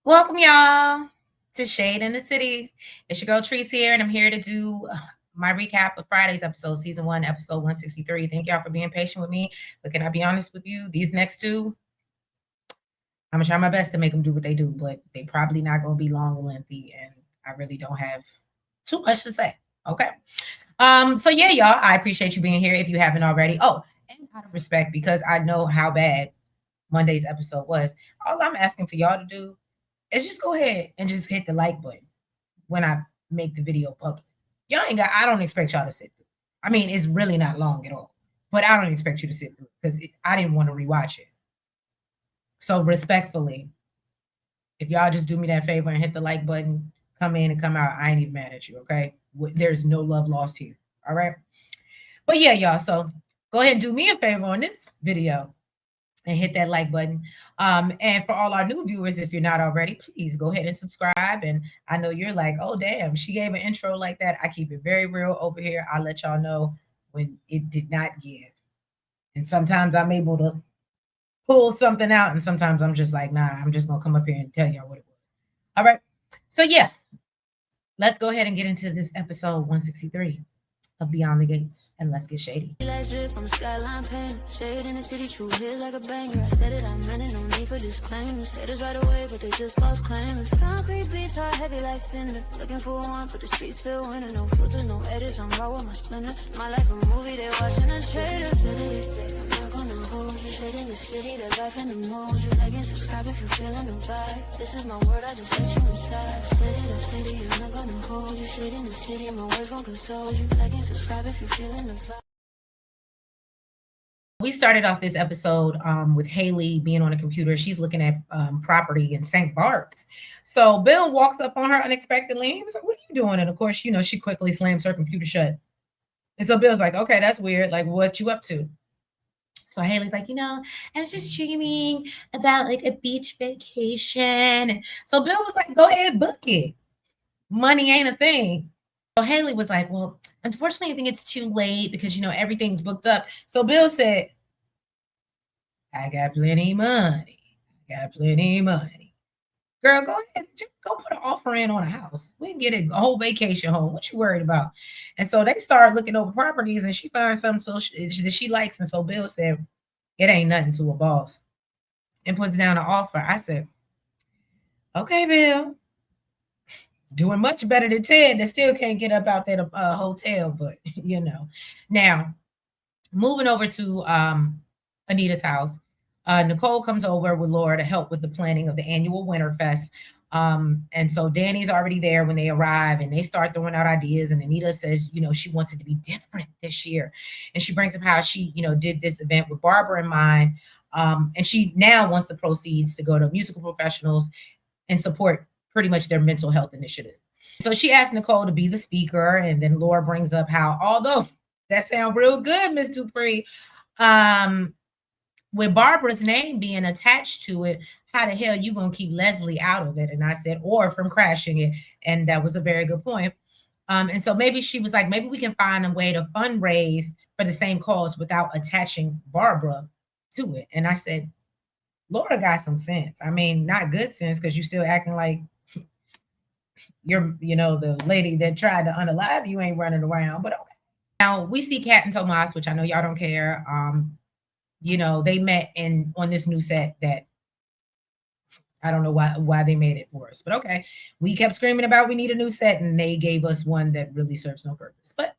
Welcome, y'all, to Shade in the City. It's your girl Treese here, and I'm here to do my recap of Friday's episode, season 1, episode 163. Thank y'all for being patient with me. But can I be honest with you? These next two, I'm gonna try my best to make them do what they do, but they probably not gonna be long and lengthy, and I really don't have too much to say. Okay. So yeah, y'all, I appreciate you being here if you haven't already. Oh, and out of respect, because I know how bad Monday's episode was, all I'm asking for y'all to do is just go ahead and just hit the like button when I make the video public. Y'all ain't got, I don't expect y'all to sit through. I mean, it's really not long at all, but I don't expect you to sit through because I didn't want to rewatch it. So respectfully, if y'all just do me that favor and hit the like button, come in and come out, I ain't even mad at you, okay? There's no love lost here, all right? But yeah, y'all, so go ahead and do me a favor on this video and hit that like button. And for all our new viewers, if you're not already, please go ahead and subscribe. And I know you're like, oh, damn, she gave an intro like that. I keep it very real over here. I'll let y'all know when it did not give. And sometimes I'm able to pull something out, and sometimes I'm just like, nah, I'm just going to come up here and tell y'all what it was. All right. So, yeah, let's go ahead and get into this episode 163 of Beyond the Gates, and let's get shady. From the skyline pain, shade in the city, true hits like a banger. I said it, I meant it, no need for disclaimers. Haters right away, but they just false claimers. Concrete beats are heavy like cinder. Looking for one, but the streets feel winter. No filters, no edits, I'm raw with my splinters. My life a movie, they watching the trailers. Said it, I'm not gonna hold you. Shade in the city, the life and the mold. You like and subscribe if you're feeling the vibe. This is my word, I just let you inside. Said it, I'm not gonna hold you. Shade in the city, my words gon' console you. Like and subscribe if you're feeling the vibe. We started off this episode with Haley being on a computer. She's looking at property in St. Barb's. So Bill walks up on her unexpectedly. He was like, what are you doing? And of course, she quickly slams her computer shut. And so Bill's like, okay, that's weird. Like, what you up to? So Haley's like, I was just dreaming about like a beach vacation. So Bill was like, go ahead, book it. Money ain't a thing. So Haley was like, well, unfortunately, I think it's too late because, everything's booked up. So Bill said, I got plenty money. Girl, go ahead. Just go put an offer in on a house. We can get a whole vacation home. What you worried about? And so they start looking over properties, and she finds something that she likes. And so Bill said, it ain't nothing to a boss, and puts down an offer. I said, okay, Bill. Doing much better than Ted that still can't get up out that hotel, but Now, moving over to Anita's house, Nicole comes over with Laura to help with the planning of the annual Winter Fest. And so Danny's already there when they arrive, and they start throwing out ideas. And Anita says, she wants it to be different this year. And she brings up how she, did this event with Barbara in mind. And she now wants the proceeds to go to musical professionals and support pretty much their mental health initiative. So she asked Nicole to be the speaker, and then Laura brings up how, although that sounds real good, Miss Dupree, with Barbara's name being attached to it, how the hell you gonna keep Leslie out of it? And I said, or from crashing it. And that was a very good point. And so maybe she was like, maybe we can find a way to fundraise for the same cause without attaching Barbara to it. And I said, Laura got some sense. I mean, not good sense, because you're still acting like you're, the lady that tried to unalive you ain't running around, but okay. Now we see Kat and Tomas, which I know y'all don't care. They met on this new set that I don't know why they made it for us, but okay. We kept screaming about we need a new set, and they gave us one that really serves no purpose. But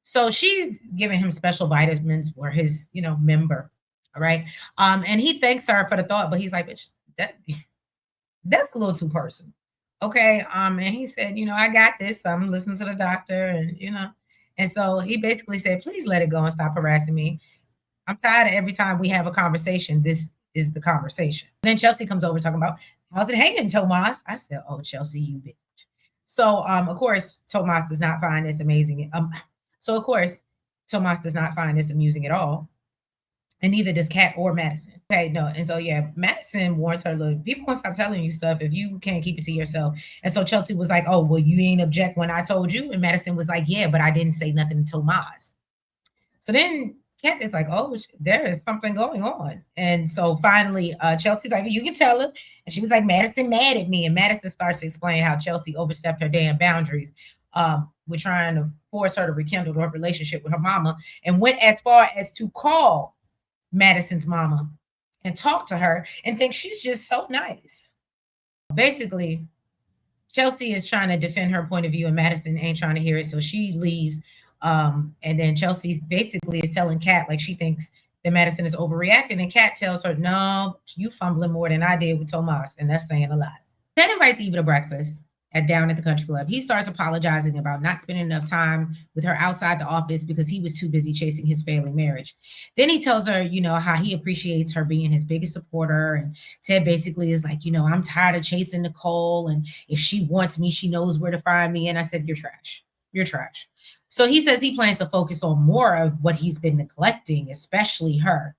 so she's giving him special vitamins for his, member. All right. And he thanks her for the thought, but he's like, bitch, that's a little too personal. Okay. And he said, I got this. I'm listening to the doctor, and so he basically said, please let it go and stop harassing me. I'm tired of every time we have a conversation, this is the conversation. And then Chelsea comes over talking about, how's it hanging, Tomas? I said, oh, Chelsea, you bitch. So, of course, Tomas does not find this amazing. Tomas does not find this amusing at all. And neither does Kat or Madison. Okay, no. And so, yeah, Madison warns her, look, people gonna stop telling you stuff if you can't keep it to yourself. And so Chelsea was like, oh, well, you ain't object when I told you. And Madison was like, yeah, but I didn't say nothing to Tomas. So then Kat is like, oh, there is something going on. And so finally, Chelsea's like, you can tell her. And she was like, Madison mad at me. And Madison starts to explain how Chelsea overstepped her damn boundaries. With trying to force her to rekindle her relationship with her mama, and went as far as to call Madison's mama and talk to her and think she's just so nice. Basically, Chelsea is trying to defend her point of view, and Madison ain't trying to hear it, so she leaves. And then Chelsea basically is telling Kat like she thinks that Madison is overreacting, and Kat tells her, "No, you fumbling more than I did with Tomas, and that's saying a lot." Ted invites Eva to breakfast down at the country club. He starts apologizing about not spending enough time with her outside the office because he was too busy chasing his failing marriage. Then he tells her, how he appreciates her being his biggest supporter. And Ted basically is like, I'm tired of chasing Nicole. And if she wants me, she knows where to find me. And I said, you're trash. You're trash. So he says he plans to focus on more of what he's been neglecting, especially her.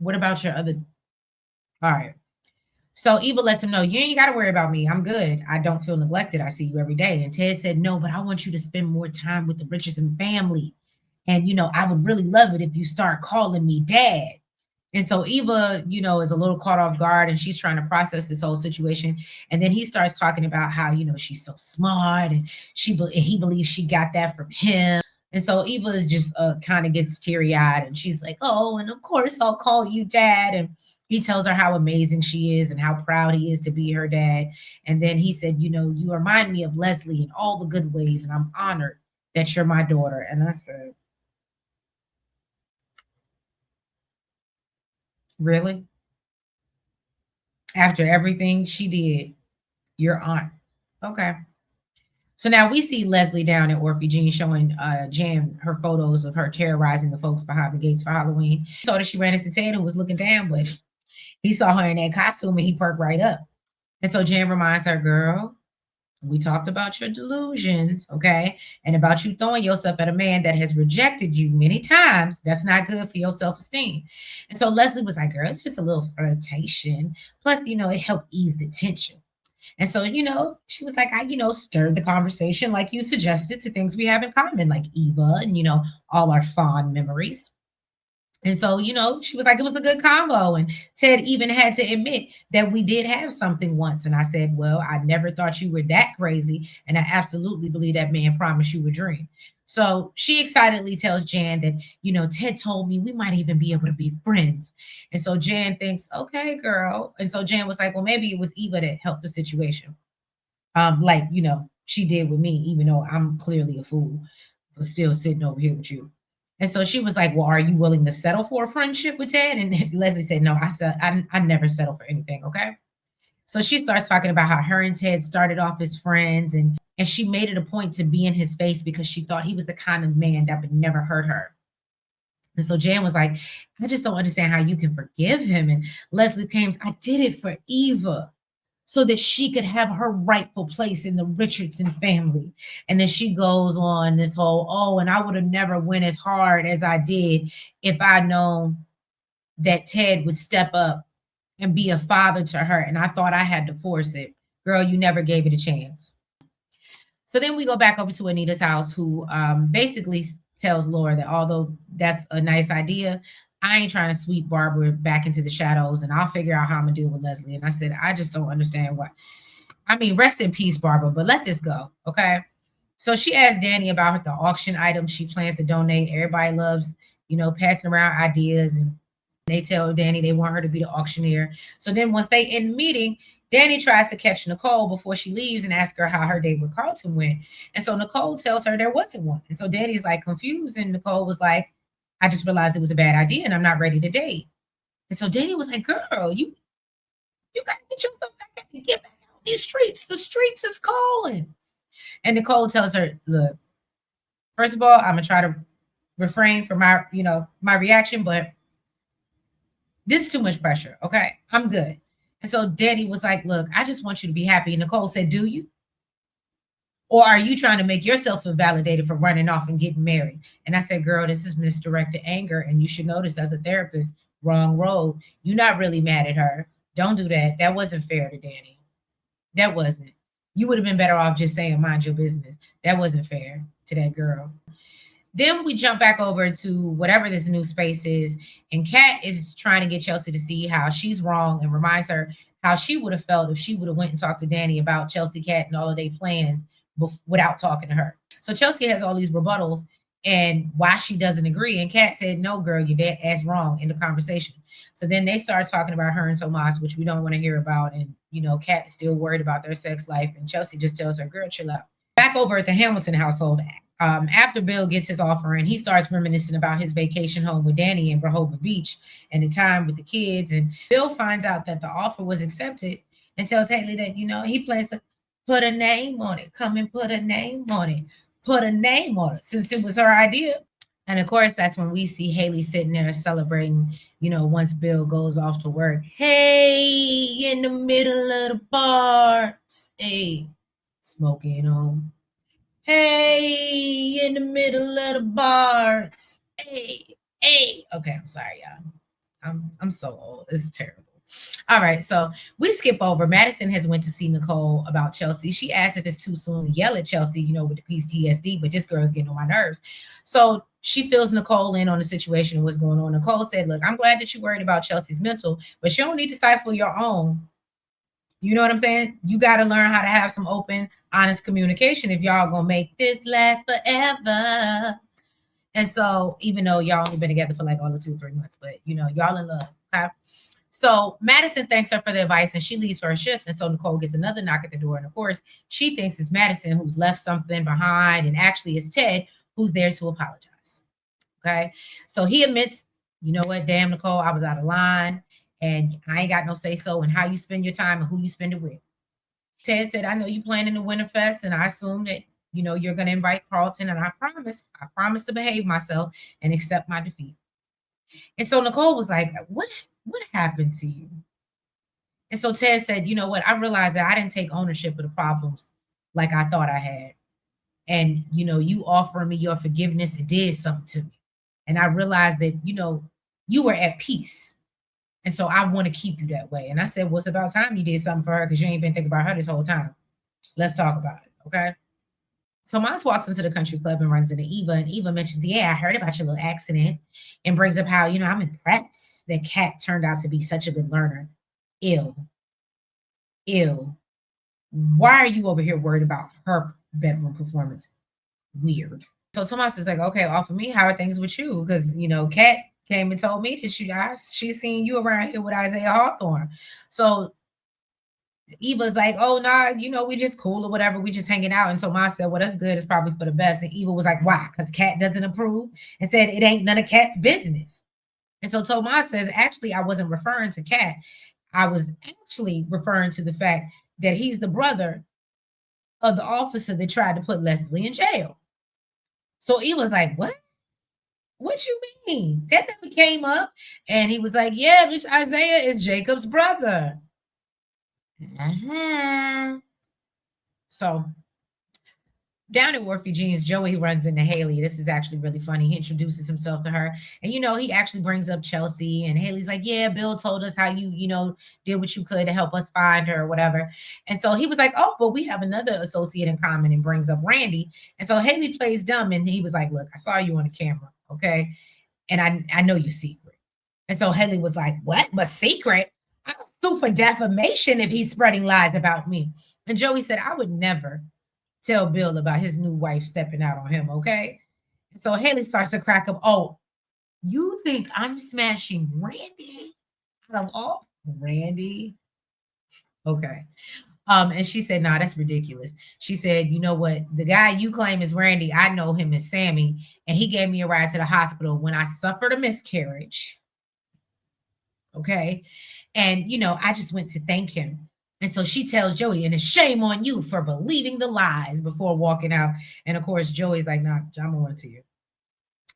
What about your other? All right. So Eva lets him know, you ain't got to worry about me. I'm good. I don't feel neglected. I see you every day. And Ted said, no, but I want you to spend more time with the Richardson family. And, I would really love it if you start calling me dad. And so Eva, is a little caught off guard and she's trying to process this whole situation. And then he starts talking about how, she's so smart and he believes she got that from him. And so Eva just kind of gets teary eyed and she's like, oh, and of course I'll call you dad. And he tells her how amazing she is and how proud he is to be her dad. And then he said, you remind me of Leslie in all the good ways. And I'm honored that you're my daughter. And I said, really? After everything she did, your aunt. Okay. So now we see Leslie down at Orphe Jean showing Jan her photos of her terrorizing the folks behind the gates for Halloween. She told her she ran into Ted, who was looking down, but he saw her in that costume and he perked right up. And so Jan reminds her, girl, we talked about your delusions, okay? And about you throwing yourself at a man that has rejected you many times. That's not good for your self-esteem. And so Leslie was like, girl, it's just a little flirtation. Plus, it helped ease the tension. And so, she was like, I, stirred the conversation like you suggested to things we have in common, like Eva and, all our fond memories. And so, she was like, it was a good combo. And Ted even had to admit that we did have something once. And I said, well, I never thought you were that crazy. And I absolutely believe that man promised you a dream. So she excitedly tells Jan that, Ted told me we might even be able to be friends. And so Jan thinks, okay, girl. And so Jan was like, well, maybe it was Eva that helped the situation. Like, she did with me, even though I'm clearly a fool for still sitting over here with you. And so she was like, well, are you willing to settle for a friendship with Ted? And Leslie said, no, I said, I never settle for anything. Okay. So she starts talking about how her and Ted started off as friends and she made it a point to be in his face because she thought he was the kind of man that would never hurt her. And so Jan was like, I just don't understand how you can forgive him. And Leslie claims, I did it for Eva so that she could have her rightful place in the Richardson family. And then she goes on this whole, oh, and I would have never went as hard as I did if I'd known that Ted would step up and be a father to her. And I thought I had to force it. Girl, you never gave it a chance. So then we go back over to Anita's house, who basically tells Laura that although that's a nice idea, I ain't trying to sweep Barbara back into the shadows and I'll figure out how I'm gonna deal with Leslie. And I said, I just don't understand why. I mean, rest in peace, Barbara, but let this go. Okay. So she asked Danny about the auction items she plans to donate. Everybody loves, passing around ideas, and they tell Danny they want her to be the auctioneer. So then once they end the meeting, Danny tries to catch Nicole before she leaves and ask her how her date with Carlton went. And so Nicole tells her there wasn't one. And so Danny's like confused, and Nicole was like, I just realized it was a bad idea and I'm not ready to date. And so Danny was like, girl, you gotta get yourself back and get back out these streets. The streets is calling. And Nicole tells her, look, first of all, I'm gonna try to refrain from my reaction, but this is too much pressure. Okay. I'm good. And so Danny was like, look, I just want you to be happy. And Nicole said, do you? Or are you trying to make yourself invalidated for running off and getting married? And I said, girl, this is misdirected anger. And you should notice as a therapist, wrong road. You're not really mad at her. Don't do that. That wasn't fair to Danny. That wasn't. You would have been better off just saying, mind your business. That wasn't fair to that girl. Then we jump back over to whatever this new space is, and Kat is trying to get Chelsea to see how she's wrong and reminds her how she would have felt if she would have went and talked to Danny about Chelsea Cat and all of their plans without talking to her. So Chelsea has all these rebuttals and why she doesn't agree. And Kat said, "No, girl, you're dead ass wrong" in the conversation. So then they start talking about her and Tomas, which we don't want to hear about. And Kat is still worried about their sex life, and Chelsea just tells her, "Girl, chill out." Back over at the Hamilton household, after Bill gets his offer and he starts reminiscing about his vacation home with Danny in Rehoboth Beach and the time with the kids. And Bill finds out that the offer was accepted and tells Haley that, he plans to put a name on it, come and put a name on it, put a name on it since it was her idea. And of course, that's when we see Haley sitting there celebrating, once Bill goes off to work. Hey, in the middle of the bar, hey, smoking on. Hey, in the middle of the bars. Hey, hey. Okay, I'm sorry, y'all. I'm so old. This is terrible. All right, so we skip over. Madison has went to see Nicole about Chelsea. She asked if it's too soon to yell at Chelsea, with the PTSD, but this girl's getting on my nerves. So she fills Nicole in on the situation and what's going on. Nicole said, "Look, I'm glad that you're worried about Chelsea's mental, but you don't need to stifle your own. You know what I'm saying? You got to learn how to have some open, honest communication if y'all gonna make this last forever." And so, even though y'all only been together for like all of 2-3 months, but y'all in love. Okay. So Madison thanks her for the advice and she leaves for her shift. And so Nicole gets another knock at the door. And of course, she thinks it's Madison who's left something behind. And actually, it's Ted who's there to apologize. Okay. So he admits, "You know what? Damn, Nicole, I was out of line. And I ain't got no say so in how you spend your time and who you spend it with." Ted said, "I know you planning the Winterfest, and I assume that you're going to invite Carlton, and I promise to behave myself and accept my defeat." And so Nicole was like, "What happened to you?" And so Ted said, "You know what? I realized that I didn't take ownership of the problems like I thought I had, and you offering me your forgiveness, it did something to me, and I realized that you were at peace." And so I want to keep you that way. And I said, "Well, it's about time you did something for her because you ain't been thinking about her this whole time. Let's talk about it." Okay. So Miles walks into the country club and runs into Eva. And Eva mentions, "Yeah, I heard about your little accident," and brings up how, "I'm impressed that Kat turned out to be such a good learner." Ew. Ew. Why are you over here worried about her bedroom performance? Weird. So Tomas is like, "Okay, well, for me, how are things with you?" Because, Kat came and told me that she's seen you around here with Isaiah Hawthorne. So Eva's like, "Oh, nah, we just cool or whatever. We just hanging out." And Tomas said, "Well, that's good. It's probably for the best." And Eva was like, "Why? Because Kat doesn't approve?" And said, "It ain't none of Kat's business." And so Tomas says, "Actually, I wasn't referring to Kat. I was actually referring to the fact that he's the brother of the officer that tried to put Leslie in jail." So Eva's like, "What? What you mean? That never came up." And he was like, "Yeah, bitch, Isaiah is Jacob's brother." Uh-huh. So down at Worthy Jeans, Joey runs into Haley. This is actually really funny. He introduces himself to her. And, he actually brings up Chelsea. And Haley's like, "Yeah, Bill told us how you did what you could to help us find her or whatever." And so he was like, "Oh, but we have another associate in common," and brings up Randy. And so Haley plays dumb. And he was like, "Look, I saw you on the camera. Okay. And I know your secret." And so Haley was like, "What? My secret? I'll sue for defamation if he's spreading lies about me." And Joey said, "I would never tell Bill about his new wife stepping out on him." Okay. So Haley starts to crack up. "Oh, you think I'm smashing Randy out of all Randy?" Okay. And she said, "Nah, that's ridiculous." She said, "You know what? The guy you claim is Randy, I know him as Sammy, and he gave me a ride to the hospital when I suffered a miscarriage. Okay. And, I just went to thank him." And so she tells Joey, "And it's shame on you for believing the lies," before walking out. And of course, Joey's like, "Nah, I'm going to you."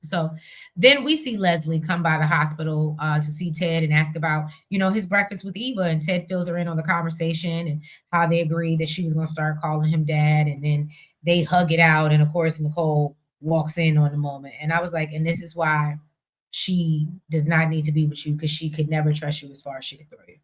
So then we see Leslie come by the hospital to see Ted and ask about, his breakfast with Eva. And Ted fills her in on the conversation and how they agreed that she was going to start calling him dad. And then they hug it out. And of course, Nicole walks in on the moment. And I was like, and this is why she does not need to be with you, because she could never trust you as far as she could throw you.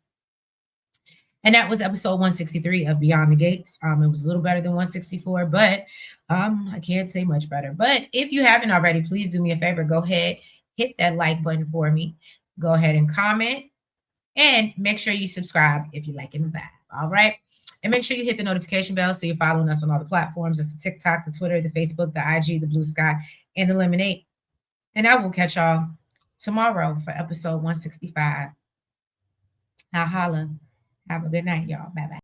And that was episode 163 of Beyond the Gates. It was a little better than 164, but I can't say much better. But if you haven't already, please do me a favor. Go ahead, hit that like button for me. Go ahead and comment, and make sure you subscribe if you like in the vibe. All right. And make sure you hit the notification bell so you're following us on all the platforms. It's the TikTok, the Twitter, the Facebook, the IG, the Blue Sky, and the Lemonade. And I will catch y'all tomorrow for episode 165. I'll holla. Have a good night, y'all. Bye bye.